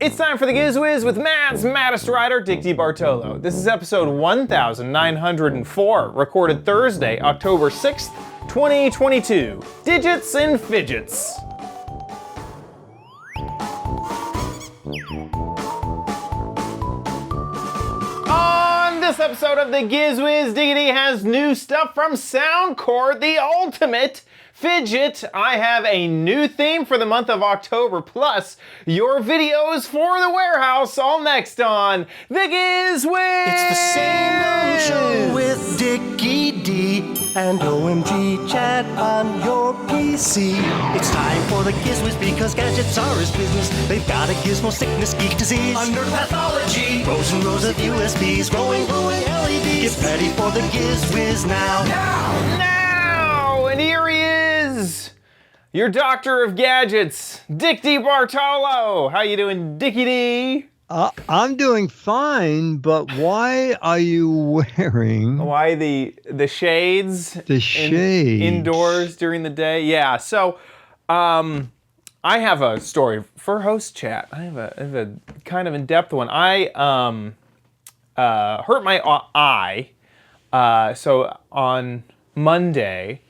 It's time for the Giz Wiz with Matt's maddest writer, Dick Bartolo. This is episode 1904, recorded Thursday, October 6th, 2022. Digits and Fidgets. On this episode of the Giz Wiz, Diggity has new stuff from Soundcore, the ultimate Fidget. I have a new theme for the month of October, plus your videos for the warehouse, all next on the Giz Wiz. It's the same old show with Dickie D and OMG chat on your PC. It's time for the Giz Wiz because gadgets are his business. They've got a gizmo sickness, geek disease, under pathology, rows and rows of USBs, glowing LEDs. Get ready for the Giz Wiz now. And here he is, your doctor of gadgets, Dick D. Bartolo. How you doing, Dickie D? I'm doing fine, but why are you wearing... Why the shades? The shades. Indoors during the day? Yeah, so I have a story for host chat. I have a kind of in-depth one. I hurt my eye, so on Monday...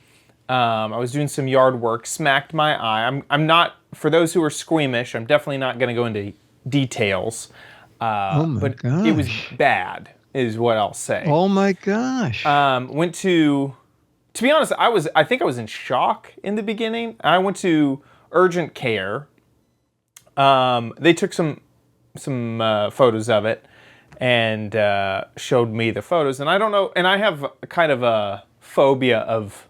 I was doing some yard work, smacked my eye. I'm not, for those who are squeamish, I'm definitely not going to go into details. But gosh. It was bad, is what I'll say. Oh my gosh. Went to be honest, I think I was in shock in the beginning. I went to urgent care. They took some photos of it and showed me the photos. And I don't know, and I have kind of a phobia of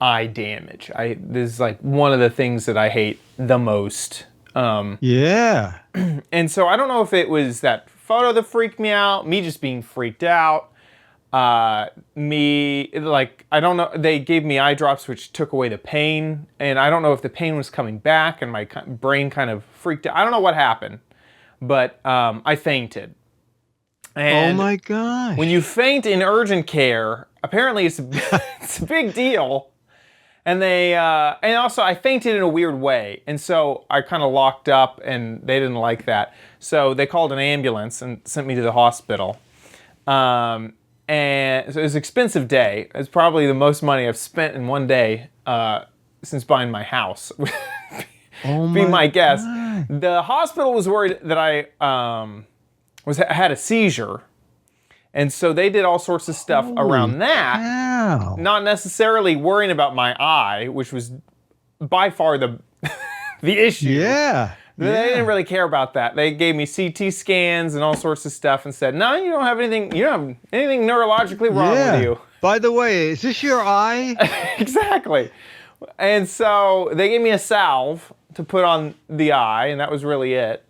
eye damage. This is like one of the things that I hate the most. Yeah. And so I don't know if it was that photo that freaked me out, me just being freaked out, I don't know, they gave me eye drops which took away the pain, and I don't know if the pain was coming back and my brain kind of freaked out. I don't know what happened, but I fainted. And oh my gosh. when you faint in urgent care, apparently it's a big deal. And and also I fainted in a weird way. And so I kind of locked up and they didn't like that. So they called an ambulance and sent me to the hospital. And so it was an expensive day. It was probably the most money I've spent in one day since buying my house. Be my guess. The hospital was worried that I had a seizure. And so they did all sorts of stuff around that, not necessarily worrying about my eye, which was by far the issue. Yeah. They didn't really care about that. They gave me CT scans and all sorts of stuff and said, no, you don't have anything neurologically wrong with you. By the way, is this your eye? Exactly. And so they gave me a salve to put on the eye, and that was really it.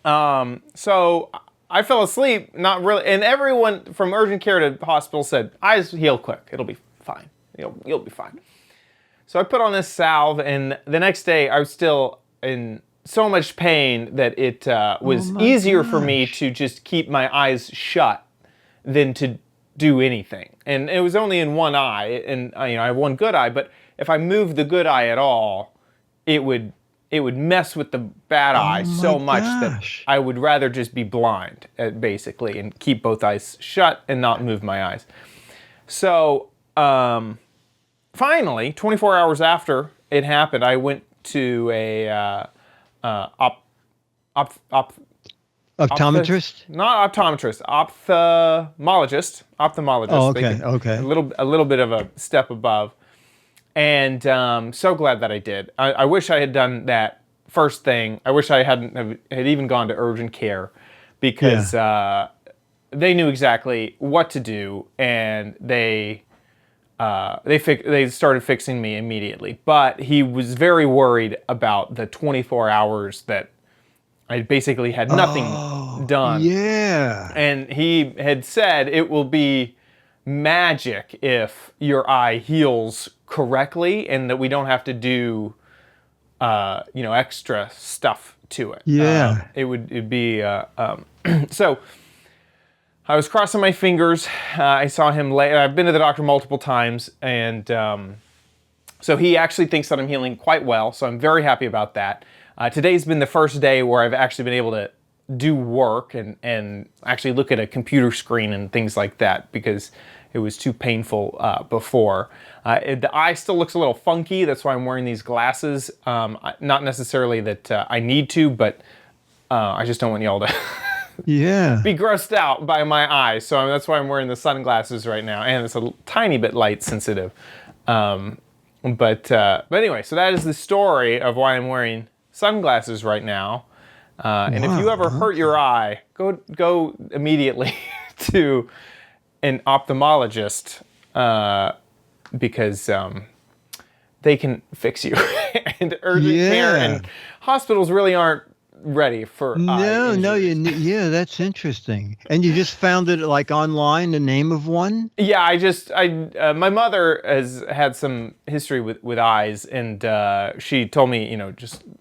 So I fell asleep, not really, and everyone from urgent care to hospital said, eyes heal quick, it'll be fine, you'll be fine. So I put on this salve, and the next day I was still in so much pain that it was easier for me to just keep my eyes shut than to do anything. And it was only in one eye, and I have one good eye, but if I moved the good eye at all, it would mess with the bad eye so much that I would rather just be blind, basically, and keep both eyes shut and not move my eyes. So, finally, 24 hours after it happened, I went to a Optometrist? Not optometrist, ophthalmologist. Oh, okay, okay. A little bit of a step above. And so glad that I did. I wish I had done that first thing. I wish I had even gone to urgent care, because they knew exactly what to do, and they started fixing me immediately. But he was very worried about the 24 hours that I basically had nothing done. Yeah. And he had said it will be magic if your eye heals correctly and that we don't have to do extra stuff to it. Yeah. It'd be so I was crossing my fingers. I saw him I've been to the doctor multiple times, and so he actually thinks that I'm healing quite well, so I'm very happy about that. Today's been the first day where I've actually been able to do work and actually look at a computer screen and things like that, because it was too painful before. The eye still looks a little funky. That's why I'm wearing these glasses. Not necessarily that I need to, but I just don't want y'all to be grossed out by my eyes. So that's why I'm wearing the sunglasses right now, and it's a tiny bit light sensitive. But anyway, so that is the story of why I'm wearing sunglasses right now. And if you ever hurt your eye, go immediately to an ophthalmologist, because they can fix you. And urgent care and hospitals really aren't ready for eye injuries. Yeah, that's interesting. And you just found it like online, the name of one? Yeah, my mother has had some history with eyes, and she told me,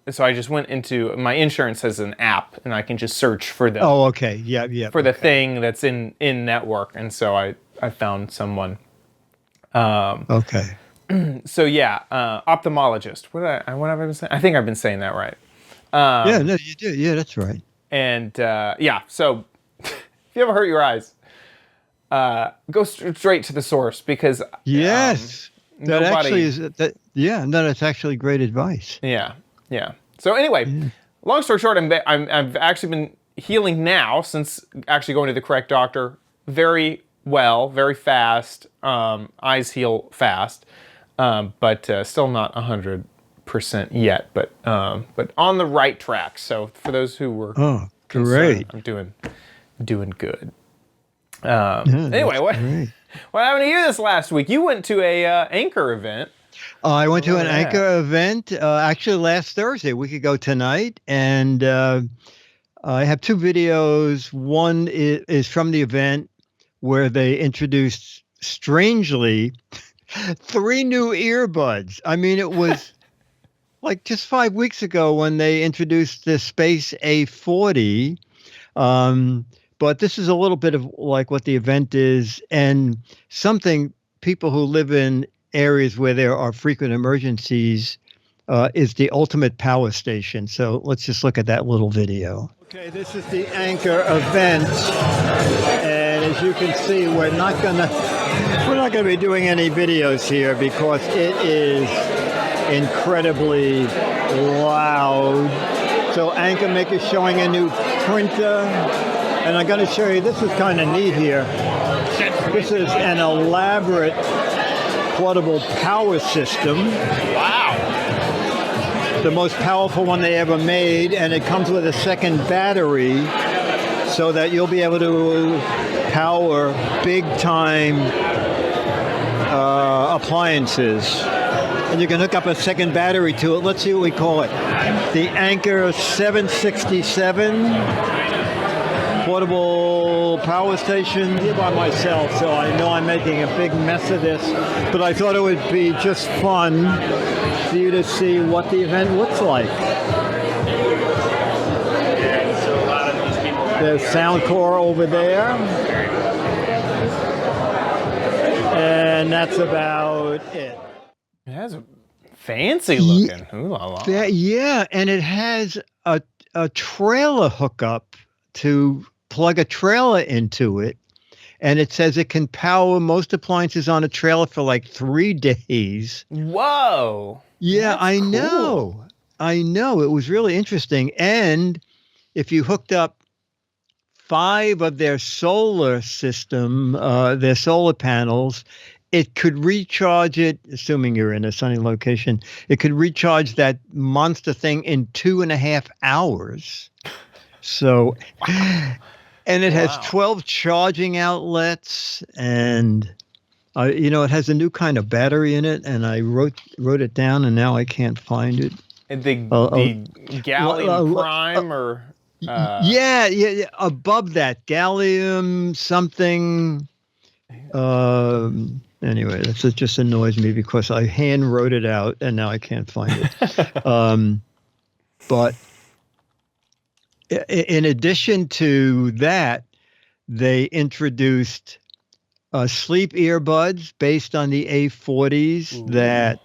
so I just went into, my insurance has an app, and I can just search for the the thing that's in network, and so I found someone. So yeah, ophthalmologist. What have I been saying? I think I've been saying that right. Yeah, no, you do. Yeah, that's right. And so if you ever hurt your eyes, go straight to the source, because that's actually great advice. Yeah. So anyway, long story short, I've actually been healing now since actually going to the correct doctor. Very well, very fast. Eyes heal fast, but still not 100% yet, but on the right track. So for those who were great, I'm doing good. Anyway, what happened to you this last week? You went to a Anker event. I went to an Anker event actually last Thursday, a week ago tonight, and I have two videos. One is from the event where they introduced, strangely, 3 new earbuds. I mean, it was like just 5 weeks ago when they introduced the Space A40. But this is a little bit of like what the event is, and something people who live in areas where there are frequent emergencies is the ultimate power station. So let's just look at that little video. Okay, this is the Anker Event, and as you can see, we're not gonna be doing any videos here because it is incredibly loud. So Anker is showing a new printer, and I'm going to show you, this is kind of neat here. This is an elaborate portable power system. Wow. The most powerful one they ever made, and it comes with a second battery so that you'll be able to power big time appliances. And you can hook up a second battery to it. Let's see what we call it. The Anker 767 portable power station. Here by myself, so I know I'm making a big mess of this, but I thought it would be just fun for you to see what the event looks like. There's Soundcore over there. And that's about it. It has a fancy looking. Ooh la la. Yeah, and it has a trailer hookup to plug a trailer into it. And it says it can power most appliances on a trailer for like 3 days. Whoa. Yeah, I know. I know. It was really interesting. And if you hooked up 5 of their solar system, their solar panels, it could recharge it, assuming you're in a sunny location, it could recharge that monster thing in 2.5 hours. So, and it has 12 charging outlets, and it has a new kind of battery in it, and I wrote it down, and now I can't find it. And the gallium prime or... Yeah, above that, gallium something... Anyway, that just annoys me because I hand wrote it out and now I can't find it. But in addition to that, they introduced sleep earbuds based on the A40s that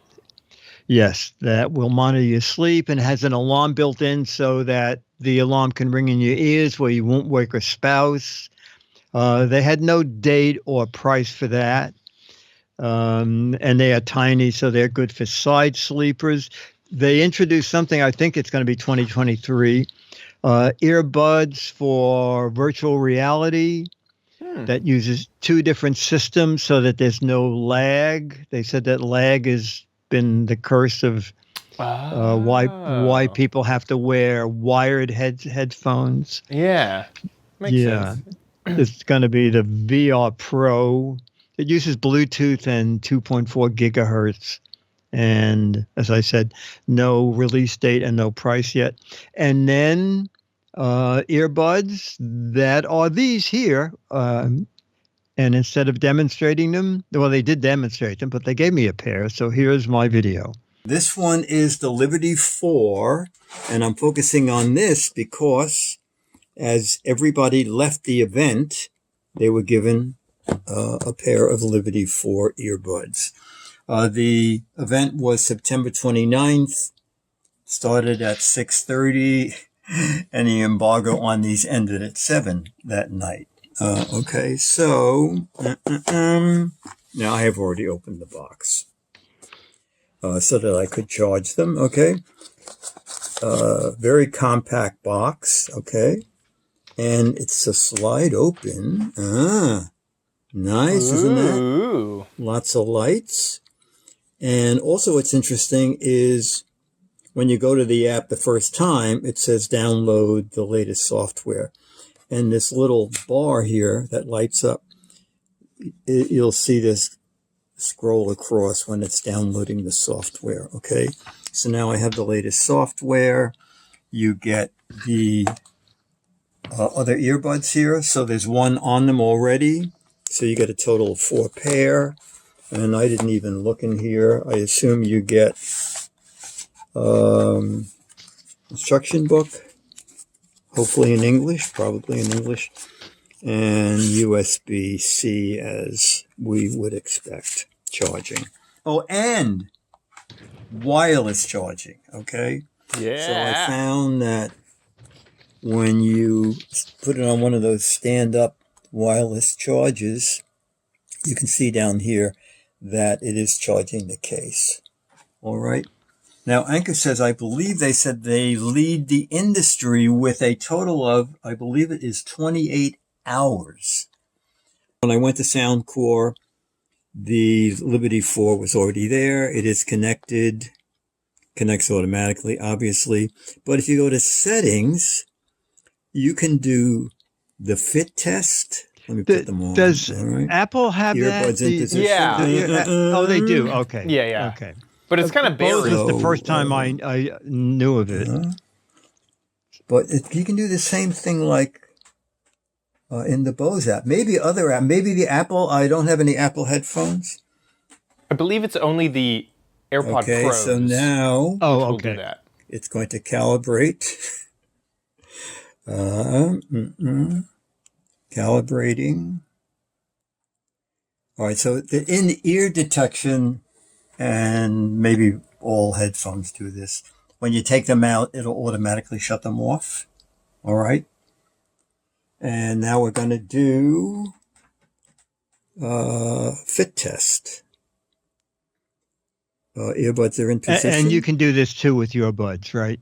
Yes, that will monitor your sleep and has an alarm built in so that the alarm can ring in your ears where you won't wake a spouse. They had no date or price for that. And they are tiny, so they're good for side sleepers. They introduced something, I think it's going to be 2023, earbuds for virtual reality that uses two different systems so that there's no lag. They said that lag has been the curse of why people have to wear wired headphones. Yeah. Makes sense. It's going to be the VR Pro. It uses Bluetooth and 2.4 gigahertz. And as I said, no release date and no price yet. And then earbuds that are these here. And instead of demonstrating them, well, they did demonstrate them, but they gave me a pair. So here's my video. This one is the Liberty 4, and I'm focusing on this because as everybody left the event, they were given a pair of Liberty 4 earbuds. The event was September 29th, started at 6:30, and the embargo on these ended at 7 that night. Okay, so now I have already opened the box so that I could charge them, okay? Very compact box, okay? And it's a slide open. Nice, isn't that? Lots of lights. And also what's interesting is when you go to the app the first time, it says download the latest software. And this little bar here that lights up, you'll see this scroll across when it's downloading the software, okay? So now I have the latest software. You get the other earbuds here. So there's one on them already. So you get a total of 4 pair. And I didn't even look in here. I assume you get instruction book, hopefully in English, probably in English, and USB-C as we would expect, charging. Oh, and wireless charging, okay? Yeah. So I found that when you put it on one of those stand-up wireless chargers, you can see down here that it is charging the case. All right. Now, Anker says, I believe they said they lead the industry with a total of, I believe it is 28 hours. When I went to Soundcore, the Liberty 4 was already there. It is connected, connects automatically, obviously. But if you go to settings, you can do the fit test. Let me put them on. Does right. Apple have earbuds that? in position? Yeah. Oh, they do. Okay. Yeah. Okay. But it's kind of Bose buried. was the first time I knew of it. But you can do the same thing like in the Bose app. Maybe other app. Maybe the Apple. I don't have any Apple headphones. I believe it's only the AirPod Okay, Pros. so now Will do that. it's going to calibrate. Calibrating. All right, so the in-ear detection, and maybe all headphones do this. When you take them out, it'll automatically shut them off. All right. And now we're going to do fit test. Earbuds are in position. And you can do this too with your buds, right?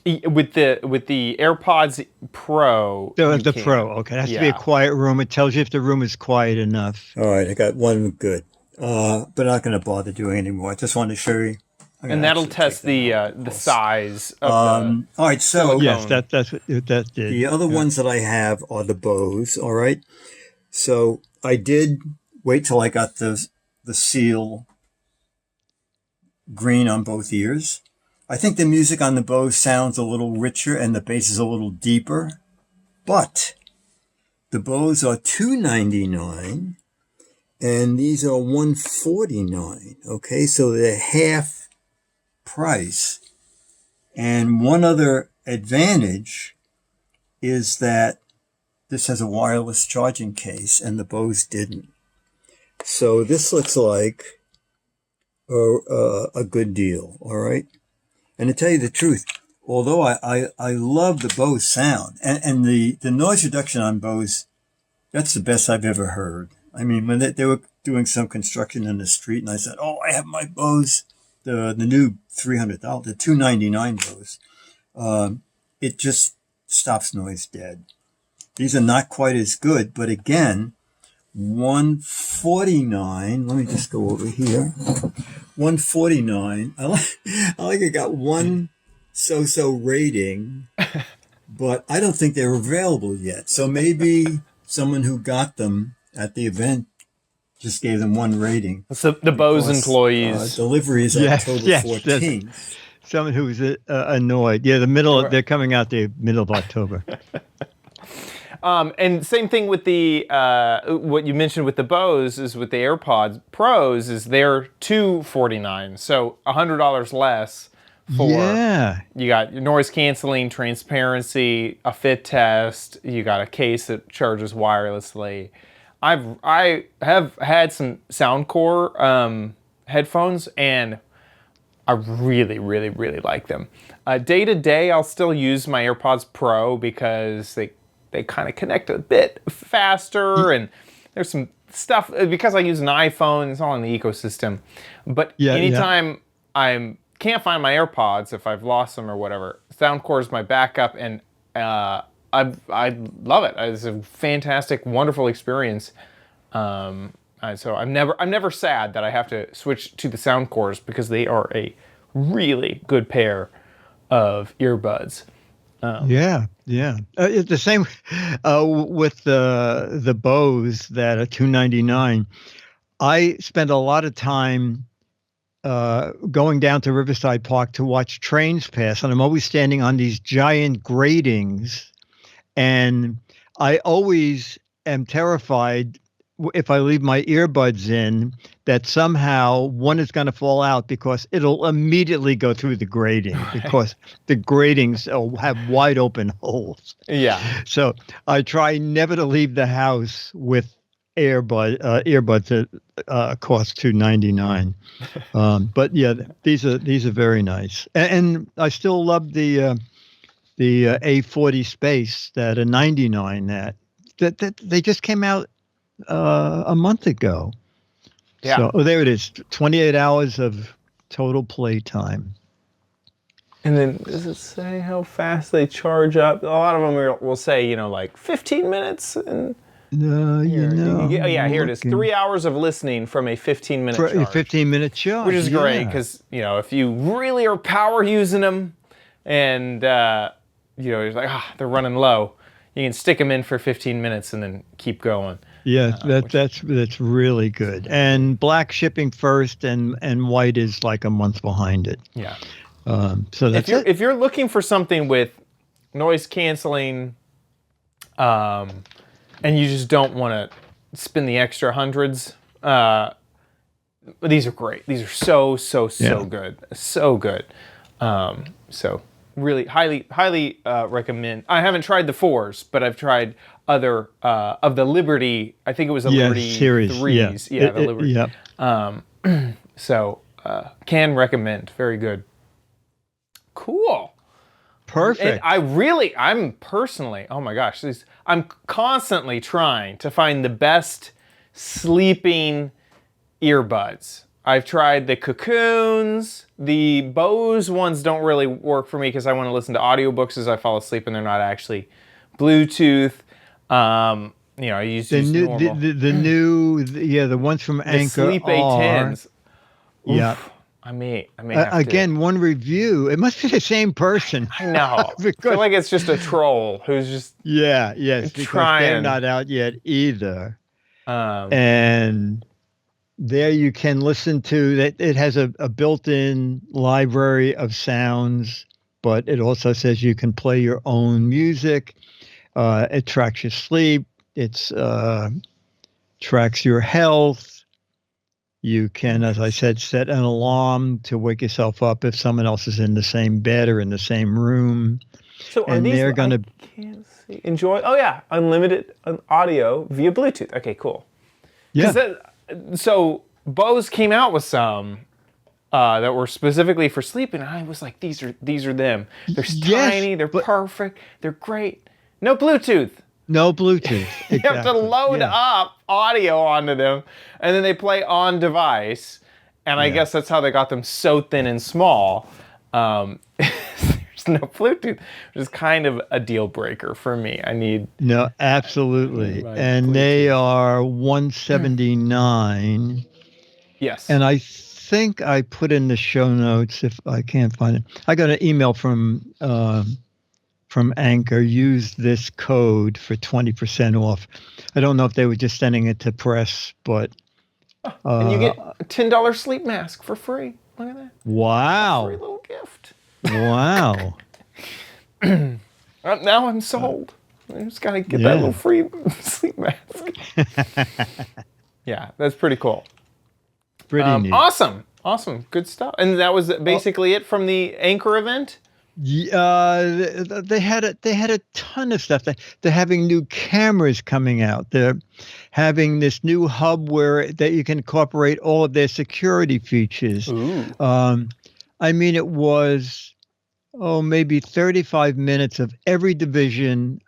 With the AirPods Pro. The Pro, okay. It has to be a quiet room. It tells you if the room is quiet enough. All right, I got one good. But I'm not going to bother doing anymore. I just wanted to show you. And that'll test the size of all right, so yes, that's what that did. The other ones that I have are the Bose. All right, so I did wait till I got the seal green on both ears. I think the music on the Bose sounds a little richer and the bass is a little deeper, but the Bose are $299 and these are $149. Okay, so they're half price. And one other advantage is that this has a wireless charging case and the Bose didn't. So this looks like a good deal. All right. And to tell you the truth, although I love the Bose sound and the noise reduction on Bose, that's the best I've ever heard. I mean, when they were doing some construction in the street, and I said, "Oh, I have my Bose, the new $300, the $299 Bose." It just stops noise dead. These are not quite as good, but again, 149. Let me just go over here. 149. I like it got one so-so rating, but I don't think they're available yet. So maybe someone who got them at the event just gave them one rating. So the Bose employees. Delivery is October 14th. Someone who was annoyed. Yeah, they're coming out the middle of October. And same thing with the what you mentioned with the Bose is with the AirPods Pros is they're $249, so $100 less for. Yeah. You got your noise canceling, transparency, a fit test. You got a case that charges wirelessly. I have had some Soundcore headphones, and I really, really, really like them. Day to day, I'll still use my AirPods Pro because they kind of connect a bit faster, and there's some stuff because I use an iPhone. It's all in the ecosystem. But anytime I can't find my AirPods, if I've lost them or whatever, Soundcore is my backup, and I love it. It's a fantastic, wonderful experience. So I'm never sad that I have to switch to the Soundcores because they are a really good pair of earbuds. It's the same with the Bose that are $299. I spend a lot of time going down to Riverside Park to watch trains pass, and I'm always standing on these giant gratings, and I always am terrified if I leave my earbuds in that somehow one is going to fall out because it'll immediately go through the grating because the gratings have wide open holes. Yeah. So I try never to leave the house with earbuds that cost $299. But yeah, these are very nice, and I still love the A40 Space that are $99. That they just came out a month ago. Yeah. So there it is. 28 hours of total playtime. And then does it say how fast they charge up? A lot of them will say, like 15 minutes. And here it is. 3 hours of listening from a 15-minute charge. A 15-minute charge. Which is great because, if you really are power using them and, you're like, they're running low, you can stick them in for 15 minutes and then keep going. Yeah, that's really good. And black shipping first, and white is like a month behind it. Yeah. So that's if you're looking for something with noise canceling, and you just don't want to spend the extra hundreds, these are great. These are so good, so good. So really highly recommend. I haven't tried the 4s, but I've tried other of the Liberty. I think it was a Liberty series. 3s. Yeah, the Liberty. So can recommend. Very good. Cool. Perfect. And I'm personally, oh my gosh, I'm constantly trying to find the best sleeping earbuds. I've tried the Cocoons. The Bose ones don't really work for me because I want to listen to audiobooks as I fall asleep, and they're not actually Bluetooth. I use the ones from Anker. The Sleep A10s. Yeah. I may have again, one review. It must be the same person. I know. I feel like it's just a troll who's just because they're not out yet either. And there you can listen to that. It has a built-in library of sounds, but it also says you can play your own music. It tracks your sleep. It tracks your health. You can, as I said, set an alarm to wake yourself up if someone else is in the same bed or in the same room. So are these? I can't see. Enjoy. Oh yeah, unlimited audio via Bluetooth. Okay, cool. Yeah. So Bose came out with some that were specifically for sleeping. And I was like, these are them. They're tiny. They're perfect. They're great. No Bluetooth. No Bluetooth. You have to load up audio onto them, and then they play on device. And I guess that's how they got them so thin and small. There's no Bluetooth, which is kind of a deal breaker for me. I need absolutely. And they are $179. Yes. And I think I put in the show notes if I can't find it. I got an email from Anker. Use this code for 20% off. I don't know if they were just sending it to press, but and you get a $10 sleep mask for free. Look at that. Wow. A free little gift. Wow. Now I'm sold. I just got to get that little free sleep mask. Yeah, that's pretty cool. Pretty neat. Awesome. Good stuff. And that was basically it from the Anker event? They had a ton of stuff. They're having new cameras coming out. They're having this new hub that you can incorporate all of their security features. I mean, it was maybe 35 minutes of every division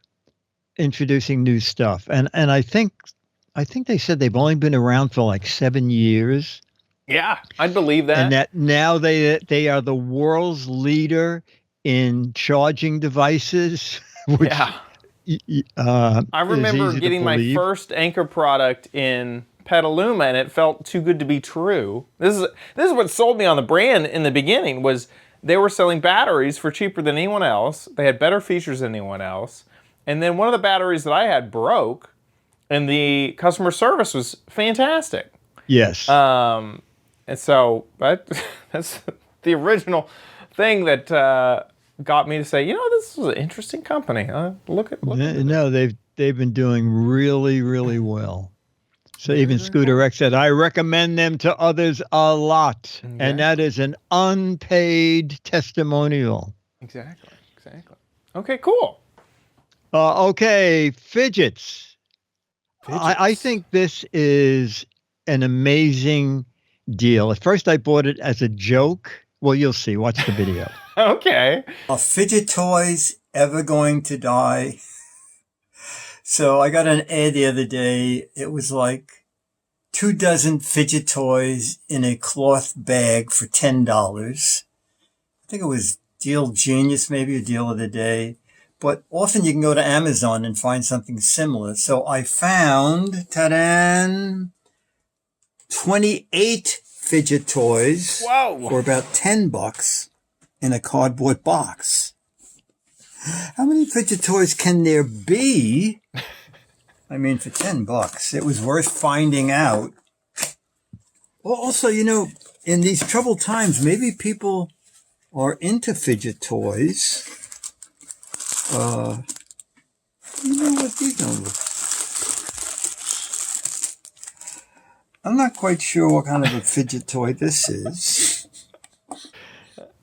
introducing new stuff. And I think they said they've only been around for like 7 years. Yeah, I believe that. And that now they are the world's leader in charging devices. Which, I remember getting my first Anker product in Petaluma, and it felt too good to be true. This is what sold me on the brand in the beginning. Was they were selling batteries for cheaper than anyone else. They had better features than anyone else. And then one of the batteries that I had broke, and the customer service was fantastic. Yes. And so that's the original thing that got me to say, this is an interesting company. Look at No, they've been doing really, really well. So even Scooter X said, I recommend them to others a lot. Okay. And that is an unpaid testimonial. Exactly. Okay, cool. Okay, Fidgets. I think this is an amazing deal. At first, I bought it as a joke. Well, you'll see. Watch the video. Okay. Are Fidget Toys ever going to die? So I got an ad the other day. It was like 24 Fidget Toys in a cloth bag for $10. I think it was Deal Genius, maybe a deal of the day. But often you can go to Amazon and find something similar. So I found, 28 Fidget Toys for about $10 in a cardboard box. How many Fidget Toys can there be? I mean, for $10, it was worth finding out. Well, also, in these troubled times, maybe people are into Fidget Toys. What these numbers? I'm not quite sure what kind of a fidget toy this is.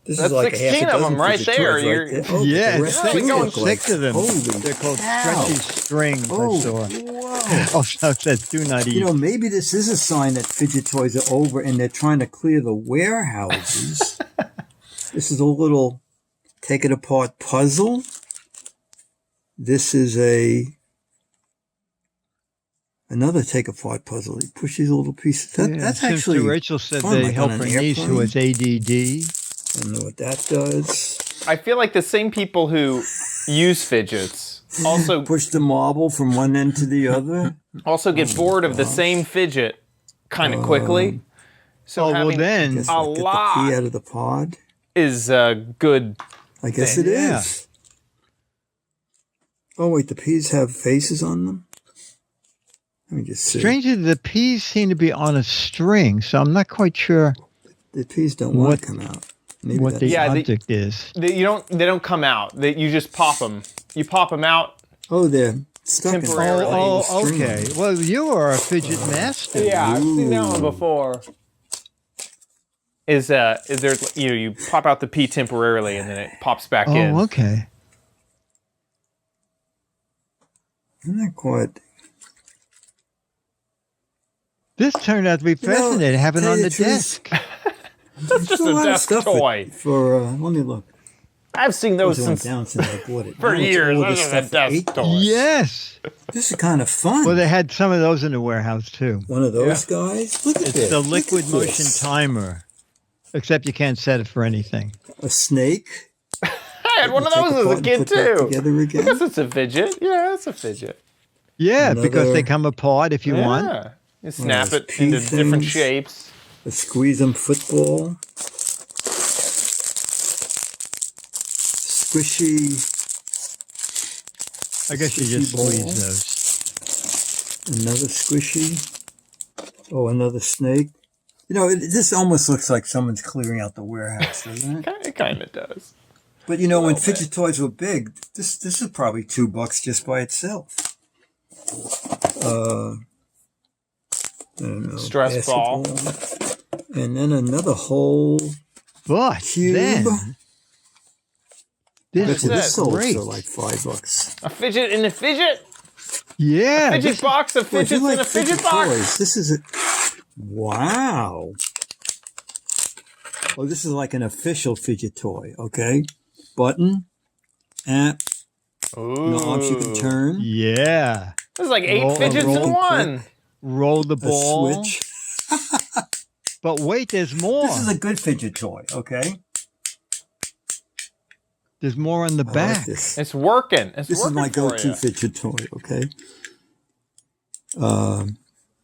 This That's is like 16 of them right there. Oh, yeah, the 6 of them. They're called stretchy strings. I saw. Whoa. So it says do not eat. Maybe this is a sign that Fidget Toys are over and they're trying to clear the warehouses. This is a little take it apart puzzle. This is another take apart puzzle. You push these little pieces. That's actually Rachel said fun, they help her niece who has ADD. I don't know what that does. I feel like the same people who use fidgets also push the marble from one end to the other. Also get bored of the same fidget kind of quickly. So then a lot get the key out of the pod is good. I guess it is. Oh wait, the peas have faces on them. Let me just see. Strangely, the peas seem to be on a string, so I'm not quite sure. The peas don't want to come out. Maybe what the object is. They don't come out. You just pop them. You pop them out. Oh, they're stuck temporarily. Okay. Well, you are a fidget master. Yeah, I've seen that one before. Is there you pop out the pea temporarily and then it pops back in. Oh, okay. I'm not quite. This turned out to be fascinating. Have it on the desk. That's just There's a lot of desk stuff toy. For let me look. I've seen those Those went since down since I bought it. for Now it's years. all Those this are the stuff for desk $8. toys. Yes. This is kind of fun. Well, they had some of those in the warehouse too. One of those guys. Look at It's this. the Look liquid at motion this. timer, except you can't set it for anything. A snake. I had one of Take those as apart a and kid put that too. together I again. guess it's a fidget. Yeah, it's a fidget. Yeah, because they Another- come apart if you want. Yeah. You snap those it into pea different things. shapes. A squeeze 'em football. Squishy. I guess you just Ball. squeeze those. Another squishy. Oh, another snake. You know, this almost looks like someone's clearing out the warehouse, doesn't it? It kind of does. But you know, when little Fidget Toys were big, this is probably $2 just by itself. I don't know. Stress ball. basketball. And then another whole But cube. then Bet this you it. this sold great. for like $5. A fidget in a fidget. Yeah, Fidget this- box of Well, if you fidgets in like a fidget box. Toys, this is a wow. Oh, this is like an official fidget toy. Okay, button, app, knobs you can turn, yeah. There's like 8 Roll- fidgets roll in and one. Roll the a ball. switch. But wait, there's more. This is a good fidget toy. Okay, There's more on the I like back. this. It's working. It's This is working my for go-to you. fidget toy. Okay,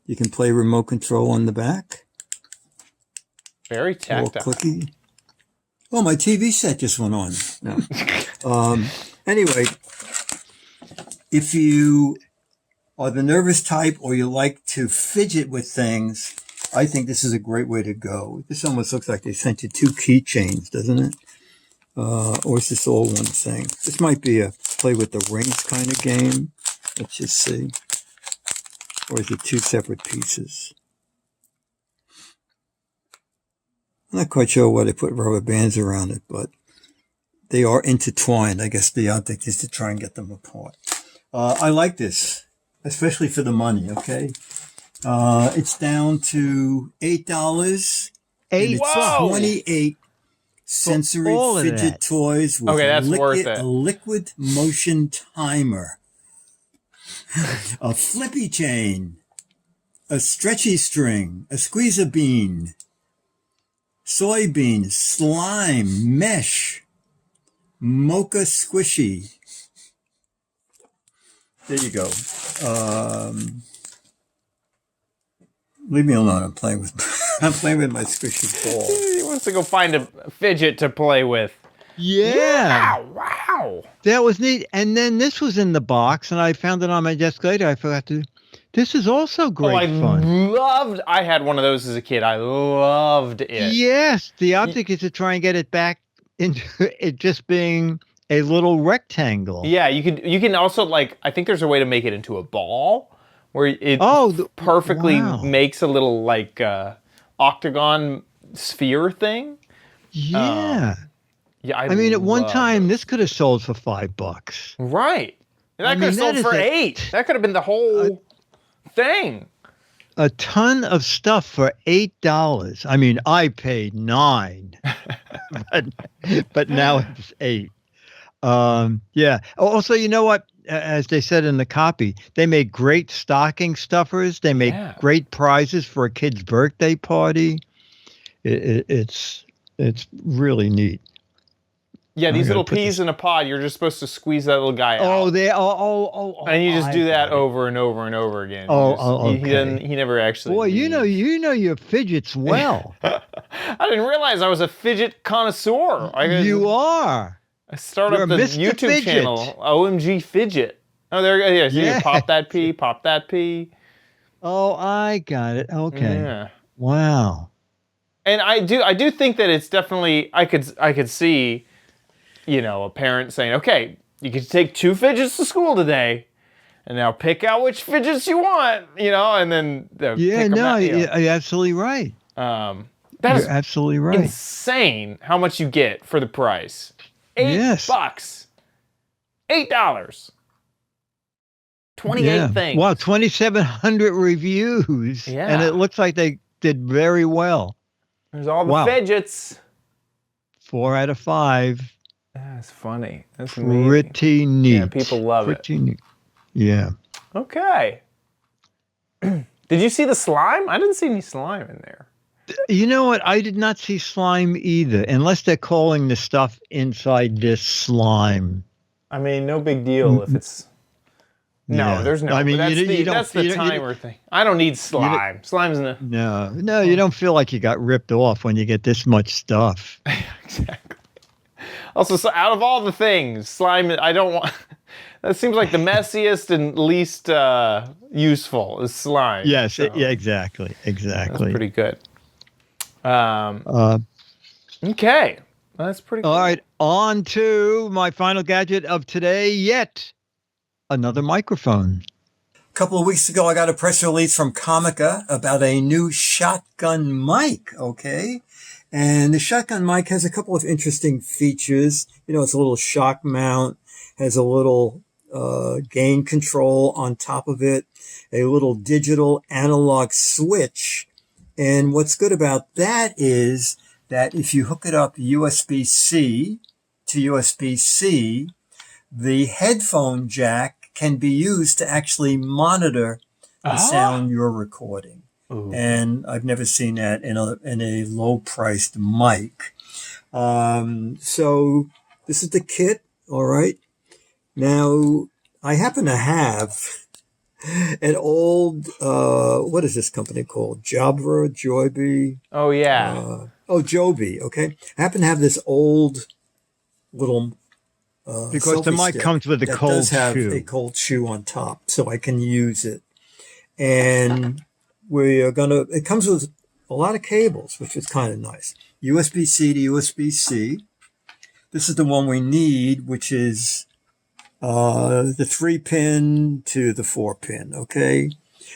you can play remote control on the back. Very All tactile. clicky. Oh, my TV set just went on. No. Anyway, if you are the nervous type or you like to fidget with things, I think this is a great way to go. This almost looks like they sent you 2 keychains, doesn't it? Or is this all one thing? This might be a play with the rings kind of game. Let's just see. Or is it 2 separate pieces? I'm not quite sure why they put rubber bands around it, but they are intertwined. I guess the object is to try and get them apart. I like this, especially for the money, okay? It's down to $8. and $8. it's Whoa! 28 sensory all of fidget that. toys with Okay, that's worth it. a liquid motion timer, a flippy chain, a stretchy string, a squeezer bean, soybean, slime, mesh, mocha squishy. There you go. Leave me alone. I'm playing with my squishy ball. He wants to go find a fidget to play with. Yeah. Wow. That was neat. And then this was in the box, and I found it on my desk later. I forgot to. This is also great fun. I had one of those as a kid. I loved it. Yes, the object is to try and get it back into it just being a little rectangle. Yeah, you can also I think there's a way to make it into a ball where it perfectly wow. makes a little octagon sphere thing. Yeah. Yeah, I mean, at one love time, it. this could have sold for $5. Right. That I could mean, have sold that for is $8. That could have been the whole thing. A ton of stuff for $8. I mean, I paid $9, but now it's $8. Yeah. Also, you know what? As they said in the copy, they make great stocking stuffers. They make great prizes for a kid's birthday party. It's really neat. Yeah, these little put peas this- in a pod, you're just supposed to squeeze that little guy out. Oh, oh. And you just do that got it. over and over and over again. Okay. He never actually. Boy, you know your fidgets well. I didn't realize I was a fidget connoisseur. You are. I started You're up the Mr. YouTube Fidget. channel, OMG Fidget. Oh, there you go. Yeah, so you pop that pea, pop that pea. Oh, I got it. Okay. Yeah. Wow. And I do think that it's definitely I could see, a parent saying, okay, you can take 2 fidgets to school today, and now pick out which fidgets you want, and then pick them out, you're absolutely right. That You're is absolutely right. insane how much you get for the price. $8. $8. 28 things. Wow, 2,700 reviews. Yeah. And it looks like they did very well. There's all the Wow. fidgets. 4 out of 5. That's funny. That's amazing. Pretty neat. Yeah, people love it. Pretty neat. Yeah. Okay. Did you see the slime? I didn't see any slime in there. You know what? I did not see slime either, unless they're calling the stuff inside this slime. I mean, no big deal if it's... No, Yeah. there's no... I mean, that's you don't- that's the you don't- timer thing. I don't need slime. Slime's in the... No, you don't feel like you got ripped off when you get this much stuff. Exactly. Also, so out of all the things, slime, I don't want... That seems like the messiest and least useful is slime. Yes, so yeah, exactly. that's pretty good. Okay. That's pretty cool. All right, on to my final gadget of today yet. Another microphone. A couple of weeks ago, I got a press release from Comica about a new shotgun mic, okay? And the shotgun mic has a couple of interesting features. You know, it's a little shock mount, has a little gain control on top of it, a little digital analog switch. And what's good about that is that if you hook it up USB-C to USB-C, the headphone jack can be used to actually monitor the sound you're recording. Ooh. And I've never seen that in a low-priced mic. So this is the kit, all right? Now, I happen to have an old, what is this company called? Joby? Oh, yeah. Joby, okay? I happen to have this old little Because the selfie mic stick comes with a that cold does have shoe. a cold shoe on top, so I can use it. And it comes with a lot of cables, which is kind of nice. USB-C to USB-C. This is the one we need, which is the 3-pin to the 4-pin, okay?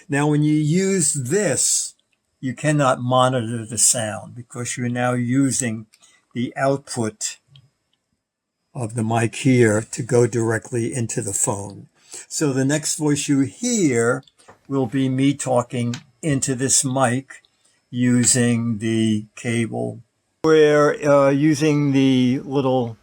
Now, when you use this, you cannot monitor the sound because you're now using the output of the mic here to go directly into the phone. So the next voice you hear will be me talking into this mic using the cable. We're using the little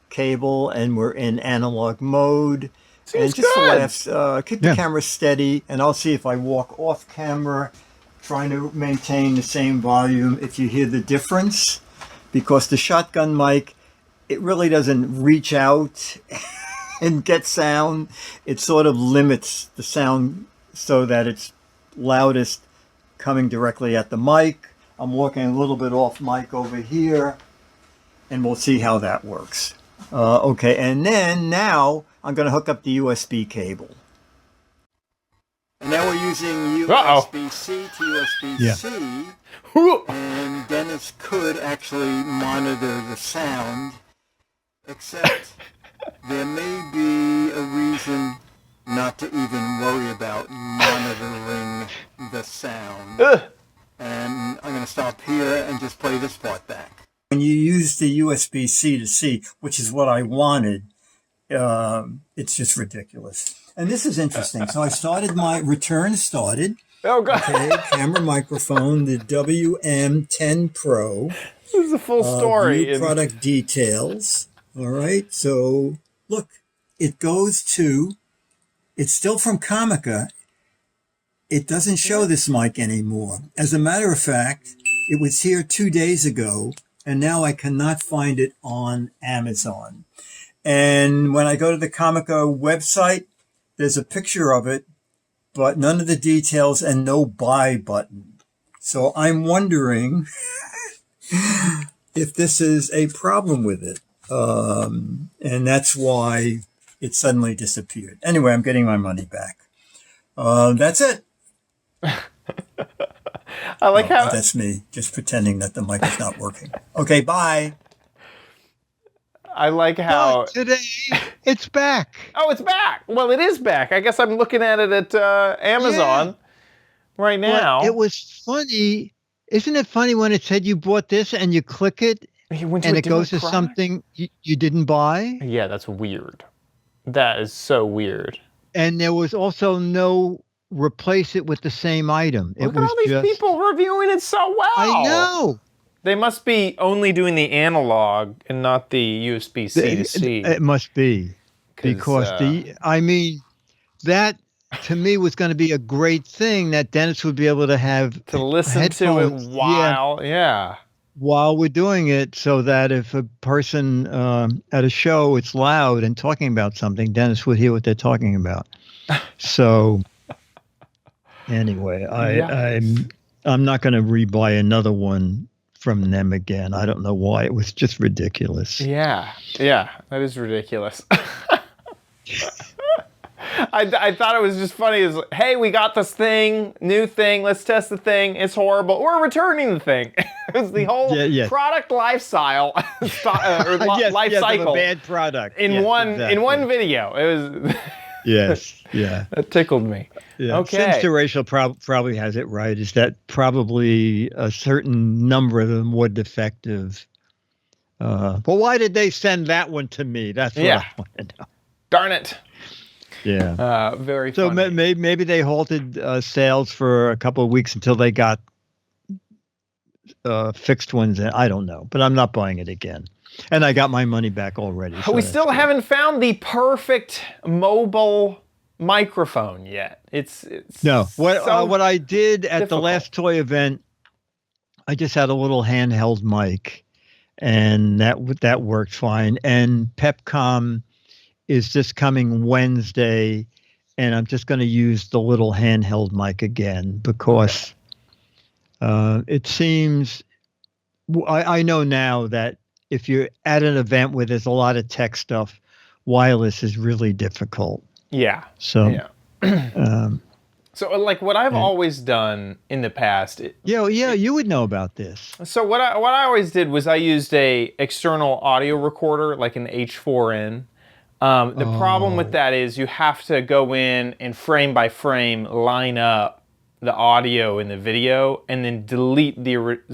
cable and we're in analog mode. Seems and just good. keep the camera steady, and I'll see if I walk off camera, trying to maintain the same volume, if you hear the difference, because the shotgun mic, it really doesn't reach out and get sound. It sort of limits the sound so that it's loudest coming directly at the mic. I'm walking a little bit off mic over here, and we'll see how that works. Okay, and then now I'm going to hook up the USB cable. And now we're using USB-C to USB-C, and Dennis could actually monitor the sound, except there may be a reason not to even worry about monitoring the sound. And I'm going to stop here and just play this part back. When you use the USB-C to C, which is what I wanted, it's just ridiculous. And this is interesting. So I started my return started. Oh, God. Okay, camera microphone, the WM10 Pro. This is a full story. New product details. All right. So look, it goes to, it's still from Comica. It doesn't show this mic anymore. As a matter of fact, it was here 2 days ago, and now I cannot find it on Amazon. And when I go to the Comica website, there's a picture of it, but none of the details and no buy button. So I'm wondering if this is a problem with it. And that's why it suddenly disappeared. Anyway, I'm getting my money back. That's it. I like how that's me just pretending that the mic is not working. Okay, bye. I like how Today, it's back. Oh, it's back. Well, it is back. I guess I'm looking at it at Amazon right now. Well, it was funny. Isn't it funny when it said you bought this and you click it and it goes to something you didn't buy? Yeah, that's weird. That is so weird. And there was also no replace it with the same item. Look at all these people reviewing it so well. I know. They must be only doing the analog and not the USB-C to C. It must be. Because that to me was going to be a great thing that Dennis would be able to have to listen to it while we're doing it, so that if a person at a show it's loud and talking about something, Dennis would hear what they're talking about. So anyway, I'm not going to rebuy another one from them again. I don't know why. It was just ridiculous. Yeah, that is ridiculous. I thought it was just funny. It's like, hey, we got this new thing. Let's test the thing. It's horrible. We're returning the thing. It was the whole product lifestyle life cycle. Of a bad product in one video. It was. Yes. Yeah. That tickled me. Yeah. Okay. Since Rachel probably has it right, is that probably a certain number of them were defective. But why did they send that one to me? That's what I want to know. Darn it. Yeah. Very so funny. maybe they halted sales for a couple of weeks until they got fixed ones. I don't know, but I'm not buying it again. And I got my money back already. So we still haven't found the perfect mobile microphone yet. It's no. so what I did at difficult. the last toy event, I just had a little handheld mic, and that worked fine. And Pepcom is just coming Wednesday, and I'm just going to use the little handheld mic again because it seems I know now that if you're at an event where there's a lot of tech stuff, wireless is really difficult. Yeah. So, so like what I've always done in the past. You would know about this. So what I always did was I used a external audio recorder, like an H4n. The problem with that is you have to go in and frame by frame line up the audio in the video and then delete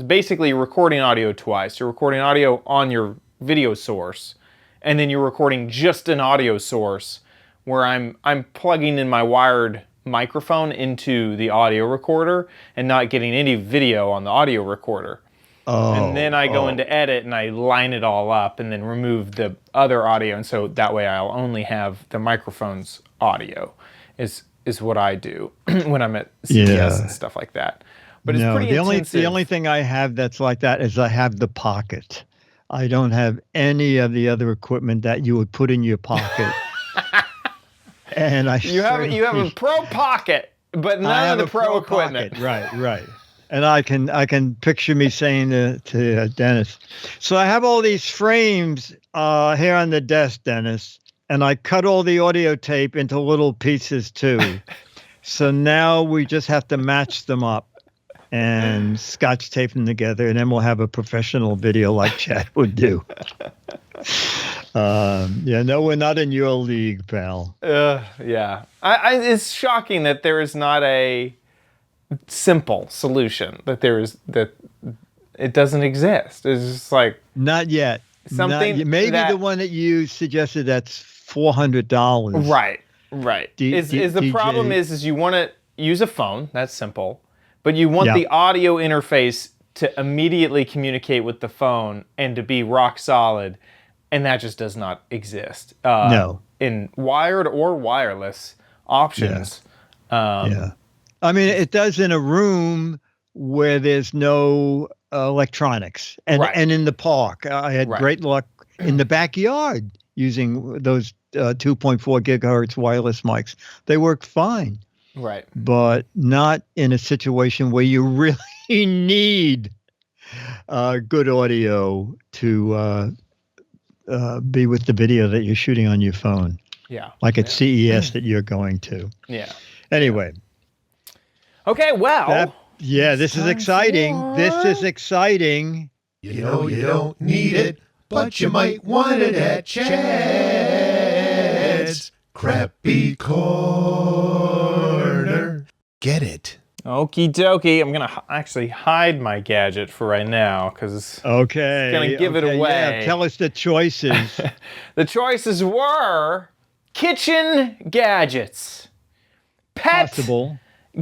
basically you're recording audio twice. You're recording audio on your video source, and then you're recording just an audio source where I'm plugging in my wired microphone into the audio recorder and not getting any video on the audio recorder. And then I go into edit and I line it all up and then remove the other audio, and so that way I'll only have the microphone's audio is what I do when I'm at CES and stuff like that. But it's pretty intensive. The only thing I have that's like that is I have the Pocket. I don't have any of the other equipment that you would put in your pocket. And you have a Pro Pocket, but none of the Pro equipment. Pocket. Right. And I can picture me saying to Dennis, so I have all these frames here on the desk, Dennis, and I cut all the audio tape into little pieces too. So now we just have to match them up and Scotch tape them together, and then we'll have a professional video like Chad would do. No, we're not in your league, pal. Yeah. It's shocking that there is not a simple solution, that it doesn't exist. It's just like not yet. Maybe the one that you suggested that's $400. Right. The problem is you want to use a phone. That's simple, but you want the audio interface to immediately communicate with the phone and to be rock solid, and that just does not exist. No, in wired or wireless options. I mean, it does in a room where there's no electronics, and in the park. I had great luck in the backyard using those 2.4 gigahertz wireless mics. They worked fine. Right. But not in a situation where you really need good audio to be with the video that you're shooting on your phone. Yeah. Like at CES that you're going to. Yeah. Anyway. Okay, well. This is exciting. This is exciting. You know you don't need it, but you might want it at Chad's Crappy Corner. Get it. Okie dokie. I'm going to actually hide my gadget for right now because it's going to give it away. Yeah. Tell us the choices. The choices were kitchen gadgets, pet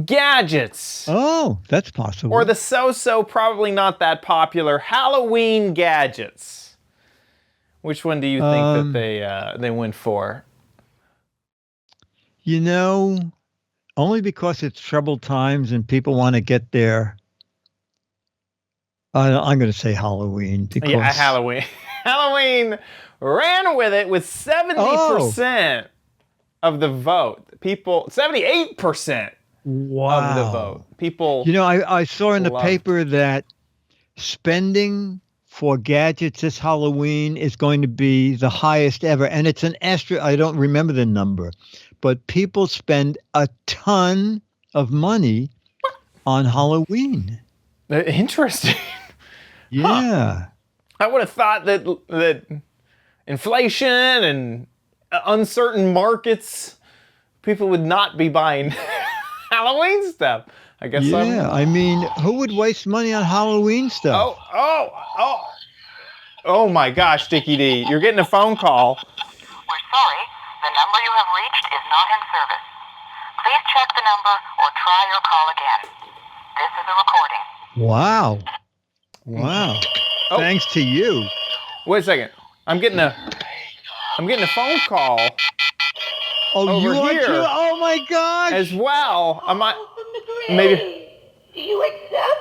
Gadgets. Oh, that's possible. Or the so-so, probably not that popular Halloween gadgets. Which one do you think that they went for? You know, only because it's troubled times and people want to get their. I'm going to say Halloween because Yeah, Halloween. Halloween ran with it with 70% of the vote. People, 78% wow. of the vote. People. You know, I saw in the loved. paper that spending for gadgets this Halloween is going to be the highest ever, and it's an I don't remember the number, but people spend a ton of money on Halloween. Interesting. Yeah. Huh. I would have thought that inflation and uncertain markets, people would not be buying Halloween stuff. I guess. Yeah, I mean, who would waste money on Halloween stuff? Oh my gosh, Dickie D, you're getting a phone call. We're sorry, the number you have reached is not in service. Please check the number or try your call again. This is a recording. Wow. Wow. Oh. Thanks to you. Wait a second. I'm getting a phone call. Oh, over you are here too? Oh my gosh. as well. I might From the grave. maybe. Do you accept?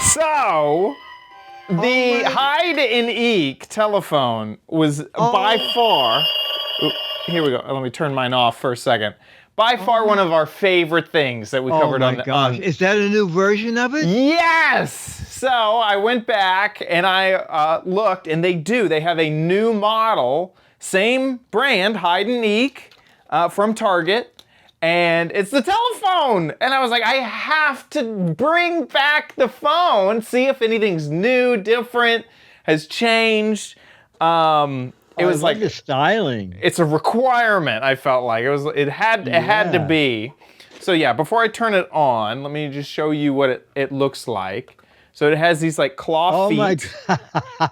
So, the hide and eek telephone was by far. Ooh, here we go. Let me turn mine off for a second. By far one of our favorite things that we covered oh on my the. gosh. Is that a new version of it? Yes! So I went back and I looked, and they have a new model, same brand, Hide and Eek, from Target, and it's the telephone. And I was like, I have to bring back the phone, see if anything's new, different, has changed. It was like the styling. It's a requirement. I felt like it had to be. So yeah, before I turn it on, let me just show you what it looks like. So it has these like claw feet. My God.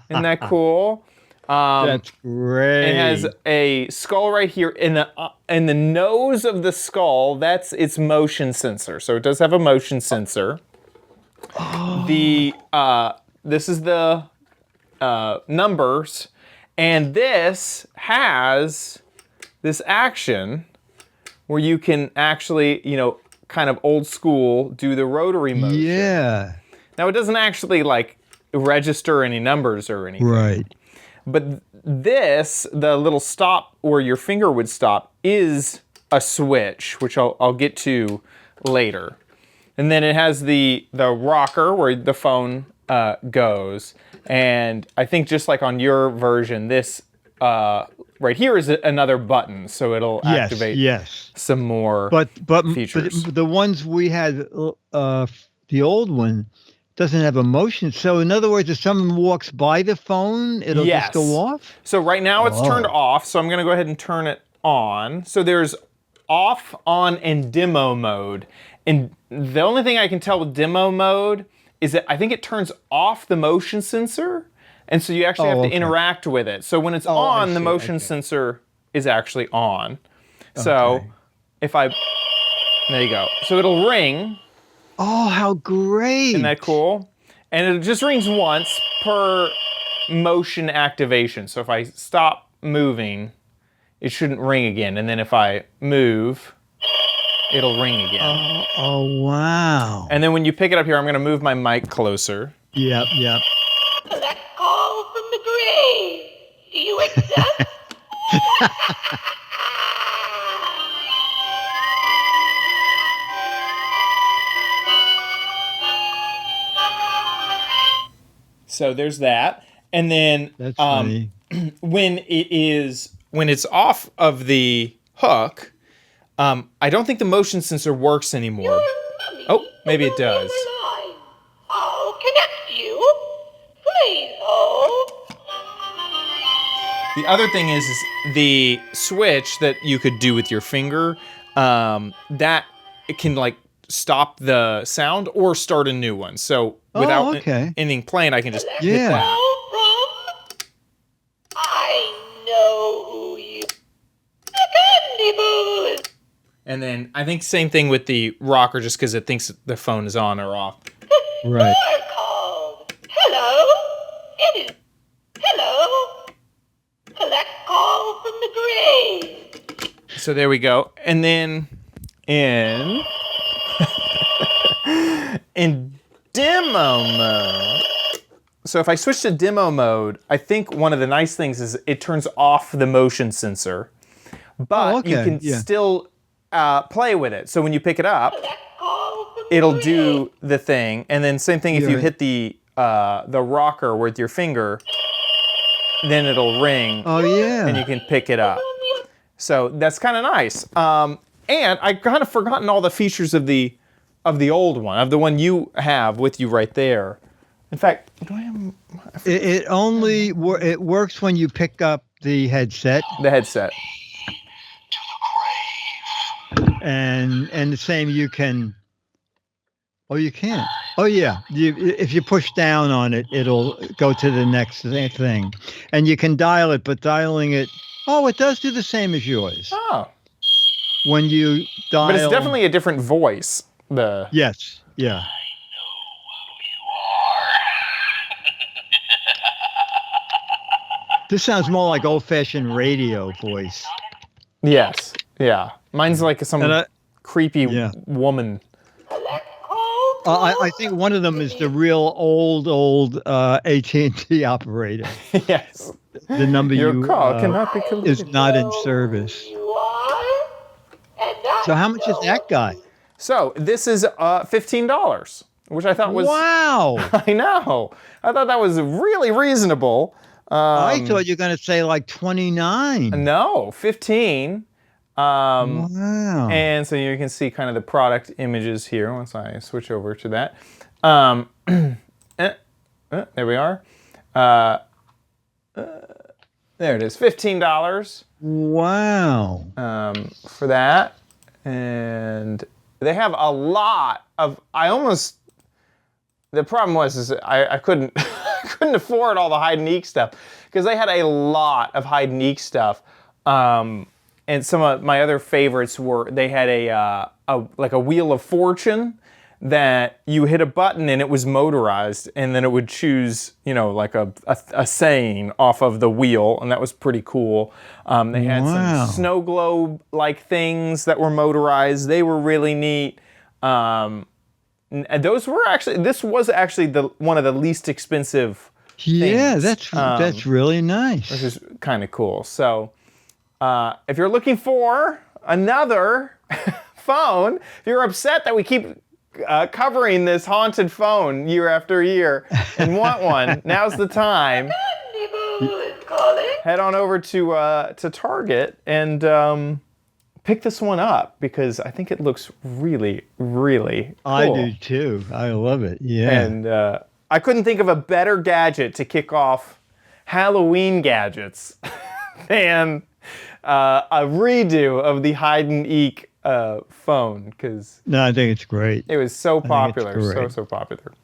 Isn't that cool? That's great. It has a skull right here in the nose of the skull. That's its motion sensor. So it does have a motion sensor. This is the numbers. And this has this action where you can actually, kind of old school, do the rotary motion. Yeah. Now, it doesn't actually, register any numbers or anything. Right. But this, the little stop where your finger would stop, is a switch, which I'll get to later. And then it has the rocker where the phone goes. And I think just like on your version, this right here is another button, so it'll activate some more features. But the ones we had, the old one, doesn't have a motion. So in other words, if someone walks by the phone, it'll just go off? So right now it's turned off, so I'm going to go ahead and turn it on. So there's off, on, and demo mode. And the only thing I can tell with demo mode is that I think it turns off the motion sensor, and so you actually have to interact with it. So when it's on, the motion sensor is actually on. So if there you go. So it'll ring. Oh, how great. Isn't that cool? And it just rings once per motion activation. So if I stop moving, it shouldn't ring again. And then if I move, it'll ring again. Oh, wow. And then when you pick it up here, I'm going to move my mic closer. Yep. That call from the grave. Do you accept? So there's that. And then That's funny. when it's off of the hook, I don't think the motion sensor works anymore. Oh, maybe it does. I'll connect you. Please hold. The other thing is the switch that you could do with your finger, that it can stop the sound or start a new one. So without anything playing, I can just hit that. I know who you. The candy And then I think same thing with the rocker, just because it thinks the phone is on or off. Right. Called. Hello. It is. Hello. Collect call from the grave. So there we go. And then in demo mode. So if I switch to demo mode, I think one of the nice things is it turns off the motion sensor, but you can still play with it. So when you pick it up, it'll do the thing. And then same thing if you hit the rocker with your finger, then it'll ring. Oh yeah. And you can pick it up. So that's kind of nice. And I kind of forgotten all the features of the old one, of the one you have with you right there. In fact, do I have? It only it works when you pick up the headset. The headset. And the same you can. Oh, you can. Oh yeah. If you push down on it, it'll go to the next thing, and you can dial it. But dialing it, it does do the same as yours. Oh. When you dial. But it's definitely a different voice. Yes. Yeah. This sounds more like old-fashioned radio voice. Yes. Yeah. Mine's like some creepy woman. I think one of them is the real old AT&T operator. Yes. The number Your call cannot be is not in service. So how much is that guy? So this is $15, which I thought was... Wow. I know. I thought that was really reasonable. I thought you were going to say like 29. No, 15. Wow. And so you can see kind of the product images here once I switch over to that. There we are. There it is, $15. Wow. For that. And they have a lot of, the problem was I couldn't couldn't afford all the hide and eek stuff because they had a lot of hide and eek stuff. And some of my other favorites were, they had like a wheel of fortune that you hit a button and it was motorized, and then it would choose, like a saying off of the wheel, and that was pretty cool. They had some snow globe like things that were motorized. They were really neat. And those were actually, this was actually one of the least expensive things. That's really nice. Which is kind of cool. So if you're looking for another phone, if you're upset that we keep covering this haunted phone year after year and want one, now's the time. Head on over to Target and pick this one up because I think it looks really, really cool. I do too. I love it. Yeah. And I couldn't think of a better gadget to kick off Halloween gadgets than a redo of the hide and eek phone, because I think it's great. It was so popular, so popular.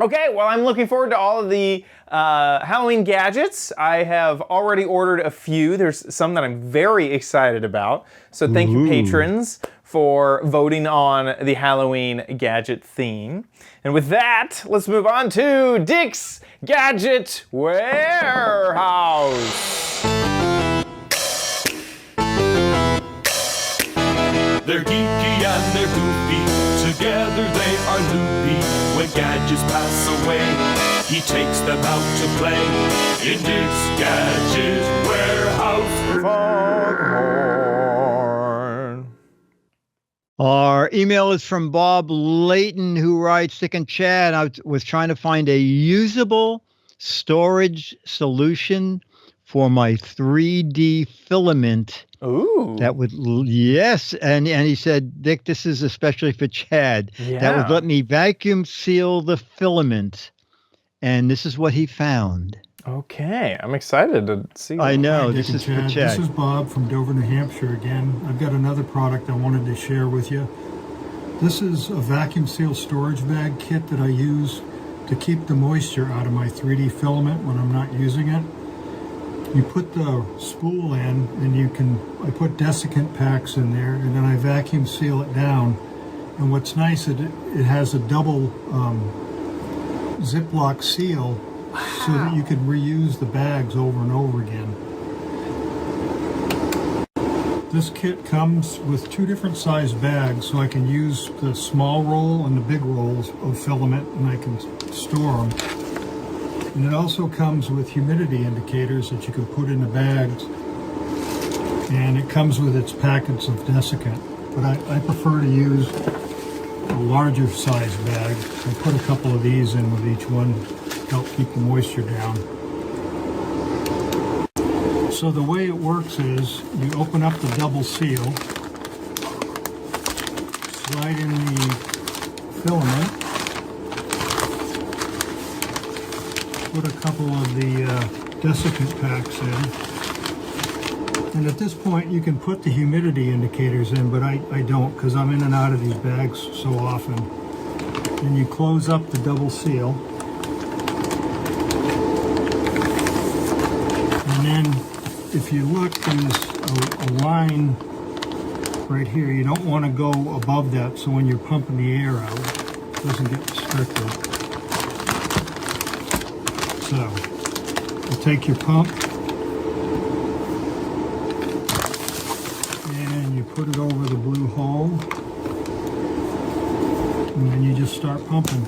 Okay, well, I'm looking forward to all of the Halloween gadgets. I have already ordered a few. There's some that I'm very excited about. So thank you, patrons, for voting on the Halloween gadget theme. And with that, let's move on to Dick's Gadget Warehouse. They're geeky and they're goofy, together they are loopy. When gadgets pass away, he takes them out to play in Dick's Gadget Warehouse. Foghorn. Our email is from Bob Layton, who writes, Dick and Chad, I was trying to find a usable storage solution for my 3D filament. Ooh. That would, yes. And he said, Dick, this is especially for Chad. Yeah. That would let me vacuum seal the filament. And this is what he found. Okay, I'm excited to see. I know. Hi, this Dick is and for Chad. This is Bob from Dover, New Hampshire again. I've got another product I wanted to share with you. This is a vacuum seal storage bag kit that I use to keep the moisture out of my 3D filament when I'm not using it. You put the spool in, and I put desiccant packs in there, and then I vacuum seal it down. And what's nice, it has a double Ziploc seal, so that you can reuse the bags over and over again. This kit comes with 2 different size bags, so I can use the small roll and the big rolls of filament, and I can store them. And it also comes with humidity indicators that you can put in the bags. And it comes with its packets of desiccant. But I prefer to use a larger size bag. I put a couple of these in with each one to help keep the moisture down. So the way it works is you open up the double seal, slide in the filament, put a couple of the desiccant packs in, and at this point you can put the humidity indicators in, but I don't, because I'm in and out of these bags so often. And you close up the double seal, and then if you look, there's a line right here. You don't want to go above that, so when you're pumping the air out, it doesn't get restricted. So, you take your pump, and you put it over the blue hole, and then you just start pumping.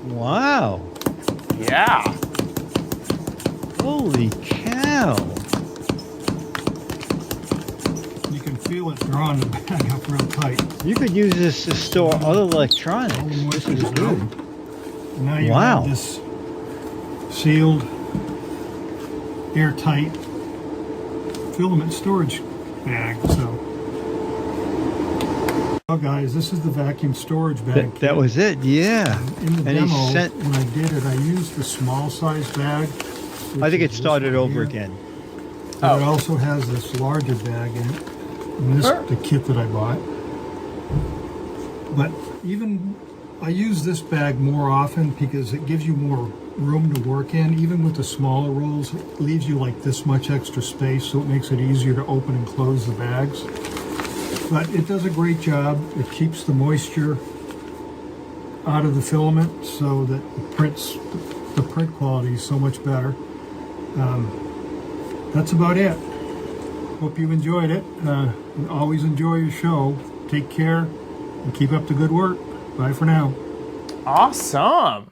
Wow. Yeah. Holy cow. You can feel it drawing the bag up real tight. You could use this to store other electronics. All the This moisture is is good. out. And now you Wow. have this sealed, airtight filament storage bag. So, well, guys, this is the vacuum storage bag. That was it, yeah. In the And he demo, sent- when I did it, I used the small size bag. I think which it is started this one over here. again. But it also has this larger bag in it. And this is the kit that I bought. But even I use this bag more often because it gives you more room to work in. Even with the smaller rolls, it leaves you like this much extra space, so it makes it easier to open and close the bags. But it does a great job. It keeps the moisture out of the filament so that the print quality is so much better. That's about it. Hope you enjoyed it. And always enjoy your show. Take care and keep up the good work. Bye for now. Awesome.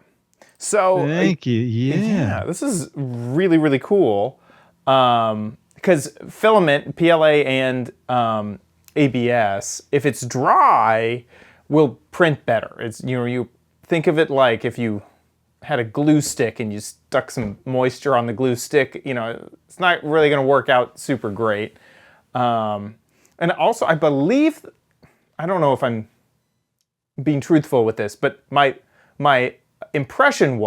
So Thank you, yeah. this is really, really cool. Because filament, PLA and ABS, if it's dry, will print better. It's, you know, you think of it like if you had a glue stick and you stuck some moisture on the glue stick, you know, it's not really going to work out super great. And also, I believe, I don't know if I'm being truthful with this, but my impression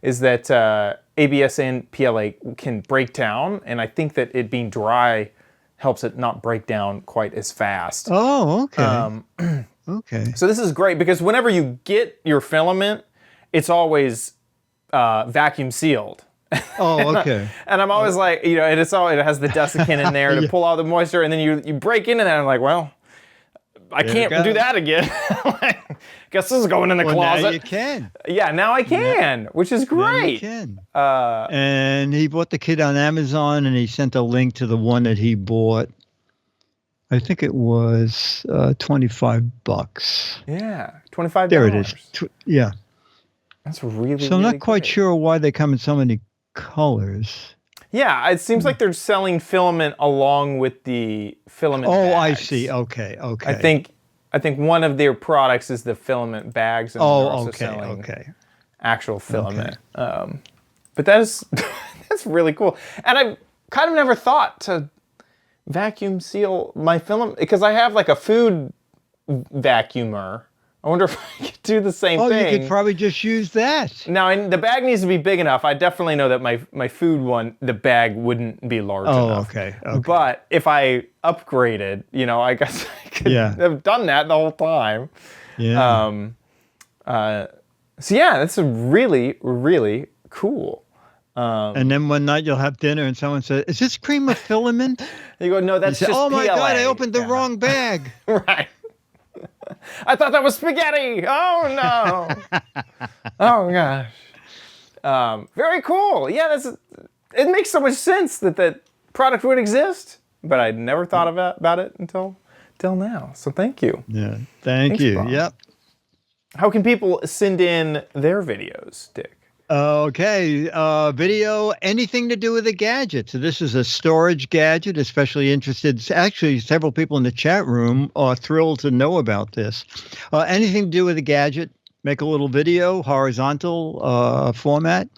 is that ABS and PLA can break down, and I think that it being dry helps it not break down quite as fast. Oh, okay. Okay. So this is great because whenever you get your filament, it's always vacuum sealed. Oh, okay. And I'm always like, you know, it has the desiccant in there to pull out the moisture, and then you break into that, and I'm like, well, I can't do that again. Guess this is going in the closet. Now you can. Yeah, now I can, which is great. Now you can. And he bought the kit on Amazon, and he sent a link to the one that he bought. I think it was $25. Yeah, $25. There it is. Yeah. That's really, So I'm really not quite great. sure why they come in so many colors. Yeah, it seems like they're selling filament along with the filament Oh, I bags. see. Okay, okay. I think one of their products is the filament bags, and they're also okay, selling okay. actual filament. But that is that's really cool. And I kind of never thought to vacuum seal my filament because I have like a food vacuumer. I wonder if I could do the same Oh, thing. you could probably just use that. Now, the bag needs to be big enough. I definitely know that my food one, the bag wouldn't be large enough. Okay. But if I upgraded, I guess I could have done that the whole time. Yeah. So yeah, that's a really, really cool. And then one night you'll have dinner and someone says, "Is this cream of filament?" You go, "No, that's you say, just "Oh my PLA." God, I opened the wrong bag." Right. I thought that was spaghetti. Oh no. Oh gosh. Very cool. Yeah, it makes so much sense that product would exist, but I'd never thought about it until now. So thank you. Yeah. Thanks, you. Bob. Yep. How can people send in their videos, Dick? Okay, video, anything to do with a gadget. So this is a storage gadget, especially interested. Actually, several people in the chat room are thrilled to know about this. Anything to do with a gadget, make a little video, horizontal format,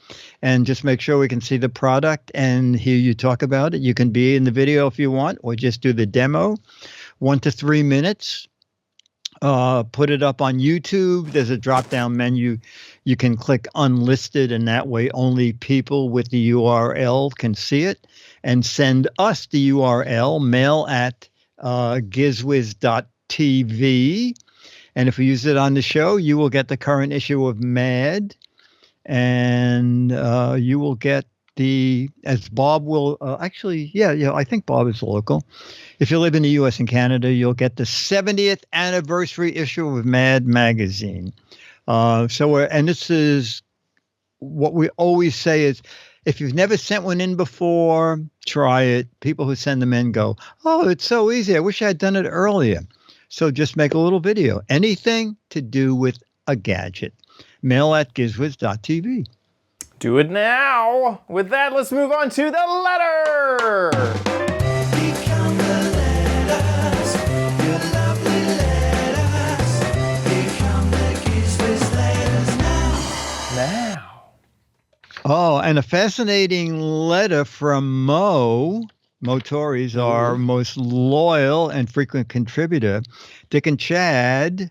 and just make sure we can see the product and hear you talk about it. You can be in the video if you want, or just do the demo, 1 to 3 minutes. Put it up on YouTube. There's a drop-down menu. You can click unlisted, and that way only people with the URL can see it. And send us the URL, mail at gizwiz.tv. And if we use it on the show, you will get the current issue of Mad. And you will get as Bob will, I think Bob is local. If you live in the U.S. and Canada, you'll get the 70th anniversary issue of Mad magazine. And this is what we always say is, if you've never sent one in before, try it. People who send them in go, "Oh, it's so easy. I wish I had done it earlier." So just make a little video. Anything to do with a gadget. Mail at gizwiz.tv. Do it now. With that, let's move on to the letter. Become the letters, your lovely letters. Become the Giz Wiz letters now. Oh, and a fascinating letter from Mo. Mo Torres, our most loyal and frequent contributor. Dick and Chad,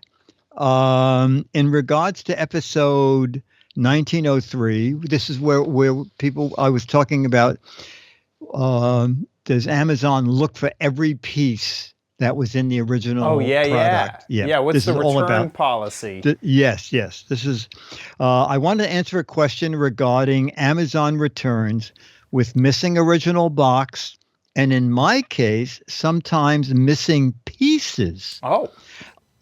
in regards to episode 1903, this is where people, I was talking about, does Amazon look for every piece that was in the original product? Yeah, what's the return policy? Yes. This is, I wanted to answer a question regarding Amazon returns with missing original box, and in my case, sometimes missing pieces. Oh.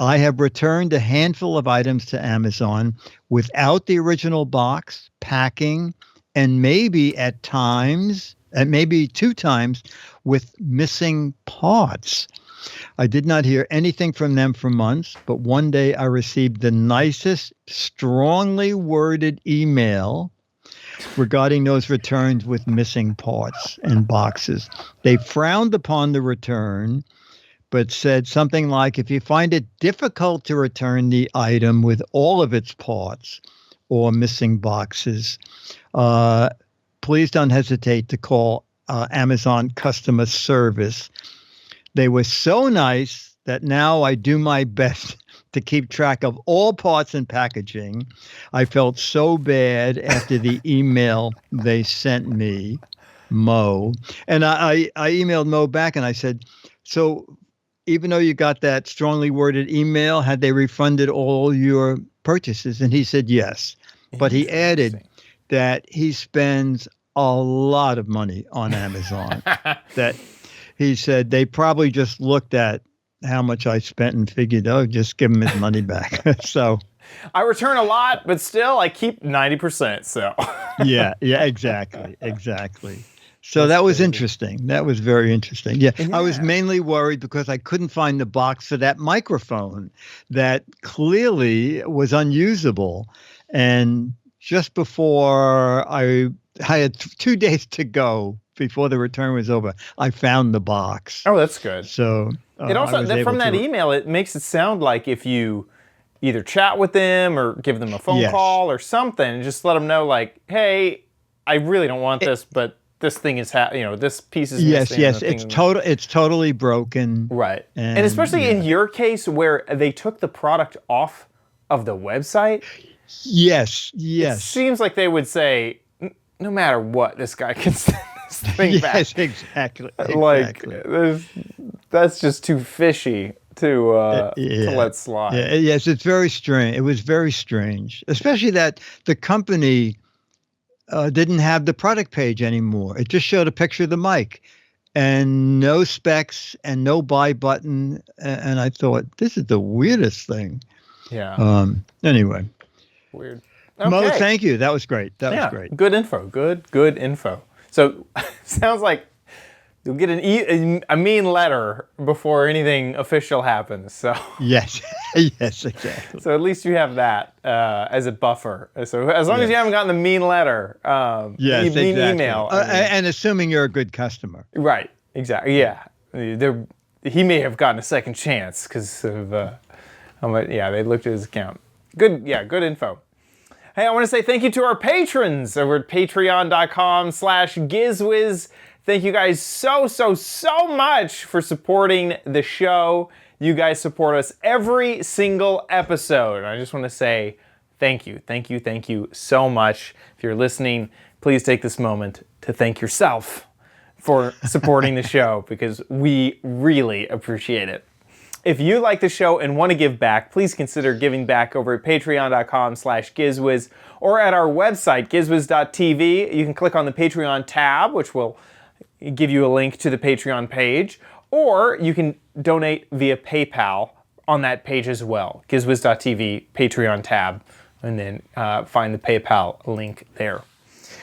I have returned a handful of items to Amazon without the original box, packing, and maybe at times, and maybe 2 times, with missing parts. I did not hear anything from them for months, but one day I received the nicest, strongly worded email regarding those returns with missing parts and boxes. They frowned upon the return, but said something like, if you find it difficult to return the item with all of its parts or missing boxes, please don't hesitate to call Amazon customer service. They were so nice that now I do my best to keep track of all parts and packaging. I felt so bad after the email they sent me, Mo. And I emailed Mo back and I said, so even though you got that strongly worded email, had they refunded all your purchases? And he said yes. But he added that he spends a lot of money on Amazon. That he said they probably just looked at how much I spent and figured, oh, just give him his money back. So I return a lot, but still I keep 90%. So yeah, exactly. So that was interesting. That was very interesting. Yeah, I was mainly worried because I couldn't find the box for that microphone that clearly was unusable. And just before I had 2 days to go before the return was over, I found the box. Oh, that's good. So it also, from that email, it makes it sound like if you either chat with them or give them a phone call or something, just let them know like, hey, I really don't want this, but this thing is, this piece is missing. Yes, it's totally broken. Right. And especially in your case where they took the product off of the website. Yes, It yes. seems like they would say, no matter what, this guy can send this thing back. Yes, exactly. Like, that's just too fishy to let slide. Yeah, yes, it's very strange. It was very strange, especially that the company didn't have the product page anymore. It just showed a picture of the mic and no specs and no buy button. And I thought, this is the weirdest thing. Yeah. Anyway. Weird. Mo, Okay. thank you. That was great. That was great. Good info. Good info. So sounds like you'll get a mean letter before anything official happens. So Yes. Yes, exactly. so at least you have that as a buffer. So as long as you haven't gotten the mean letter, Yes, mean exactly. email. And assuming you're a good customer. Right. Exactly. Yeah. He may have gotten a second chance because of how much. Yeah, they looked at his account. Good. Yeah. Good info. Hey, I want to say thank you to our patrons over at patreon.com/Giz Wiz. Thank you guys so much for supporting the show. You guys support us every single episode. And I just want to say thank you so much. If you're listening, please take this moment to thank yourself for supporting the show because we really appreciate it. If you like the show and want to give back, please consider giving back over at patreon.com/GizWiz or at our website, gizwiz.tv. You can click on the Patreon tab, which will give you a link to the Patreon page, or you can donate via PayPal on that page as well, gizwiz.tv, Patreon tab, and then find the PayPal link there.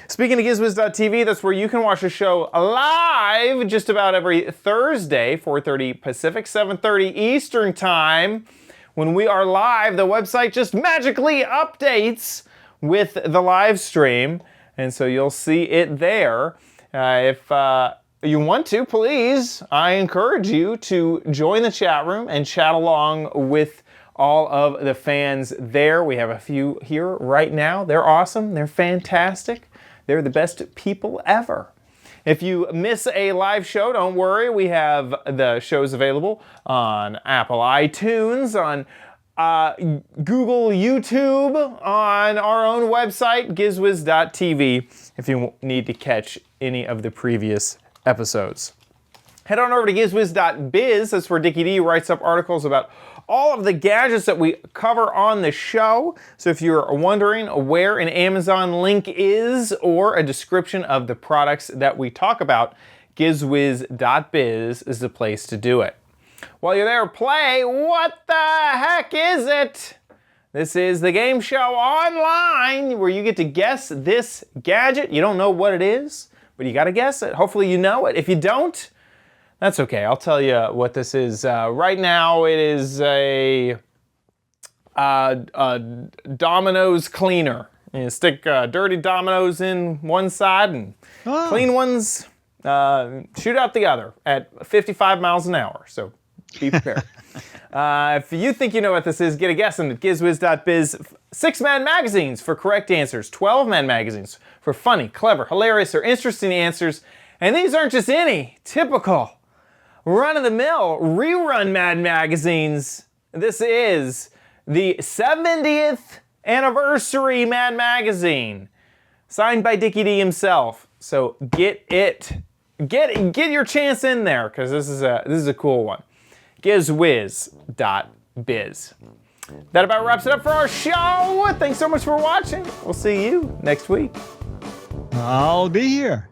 Speaking of gizwiz.tv, that's where you can watch the show live just about every Thursday, 4:30 Pacific, 7:30 Eastern Time. When we are live, the website just magically updates with the live stream, and so you'll see it there. If you want to, please, I encourage you to join the chat room and chat along with all of the fans there. We have a few here right now. They're awesome. They're fantastic. They're the best people ever. If you miss a live show, don't worry. We have the shows available on Apple iTunes, on Google YouTube, on our own website, gizwiz.tv, if you need to catch any of the previous episodes. Head on over to gizwiz.biz. That's where Dickie D writes up articles about all of the gadgets that we cover on the show. So if you're wondering where an Amazon link is or a description of the products that we talk about, gizwiz.biz is the place to do it. While you're there, play What the Heck Is It? This is the game show online where you get to guess this gadget. You don't know what it is, but you got to guess it. Hopefully you know it. If you don't, that's okay. I'll tell you what this is. Right now, it is a dominoes cleaner. You stick dirty dominoes in one side and clean ones shoot out the other at 55 miles an hour. So be prepared. If you think you know what this is, get a guess on gizwiz.biz. 6-man magazines for correct answers. 12-man magazines for funny, clever, hilarious, or interesting answers. And these aren't just any typical run-of-the-mill rerun Mad magazines. This is the 70th anniversary Mad magazine, signed by Dickie D himself. So get your chance in there because this is a cool one. Gizwiz.biz. That about wraps it up for our show. Thanks so much for watching. We'll see you next week. I'll be here.